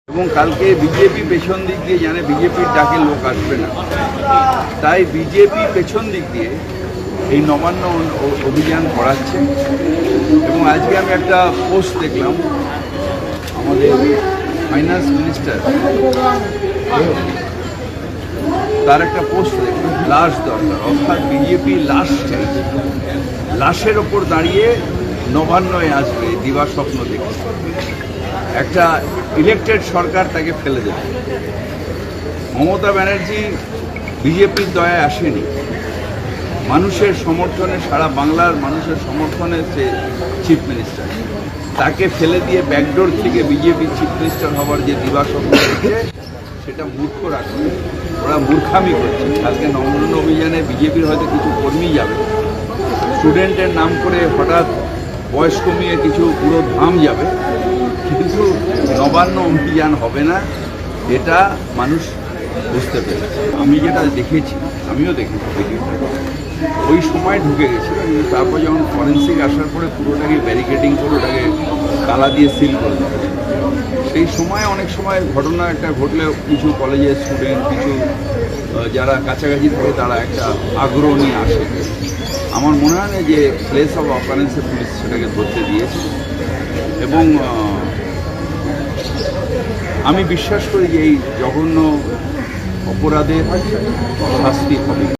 এবং কালকে বিজেপি পেছন দিক দিয়ে জানে বিজেপির ডাকে লোক আসবে না, তাই বিজেপি পেছন দিক দিয়ে এই নবান্ন অভিযান করাচ্ছে। এবং আজকে আমি একটা পোস্ট দেখলাম, আমাদের ফাইন্যান্স মিনিস্টার তার একটা পোস্ট দেখলাম, লাশ দরকার, অর্থাৎ বিজেপি লাশ চাইছে, লাশের ওপর দাঁড়িয়ে নবান্নয় আসবে দিবা স্বপ্ন দেখছে। একটা ইলেকটেড সরকার তাকে ফেলে দেবে। মমতা ব্যানার্জি বিজেপির দয়ায় আসেনি, মানুষের সমর্থনে, সারা বাংলার মানুষের সমর্থনে সে চিফ মিনিস্টার। তাকে ফেলে দিয়ে ব্যাকডোর থেকে বিজেপি চিফ মিনিস্টার হওয়ার যে দিবা স্বপ্ন দেখছে, সেটা মূর্খ রাখবে, ওরা মূর্খামি করছে। কালকে নবান্ন অভিযানে বিজেপির হয়তো কিছু কর্মী যাবে, স্টুডেন্টের নাম করে হঠাৎ বয়স কমিয়ে কিছু পুরো ধাম যাবে, কিন্তু নবান্ন অভিযান হবে না, এটা মানুষ বুঝতে পেরেছে। আমি যেটা দেখেছি, আমিও দেখেছি ভিডিওটা, ওই সময় ঢুকে গেছিল, কিন্তু তারপর যখন ফরেন্সিক আসার পরে পুরোটাকে ব্যারিকেডিং করে ওটাকে তালা দিয়ে সিল করে দেবে। সেই সময় অনেক সময় ঘটনা একটা ঘটলে কিছু কলেজের স্টুডেন্ট, কিছু যারা কাছাকাছি থাকে তারা একটা আগ্রহ নিয়ে আসে। আমার মনে হয় না যে প্লেস অফ অকারেন্সে পুলিশ সেটাকে ধরতে দিয়েছে, এবং আমি বিশ্বাস করি যে এই জঘন্য অপরাধের শাস্তি হবে।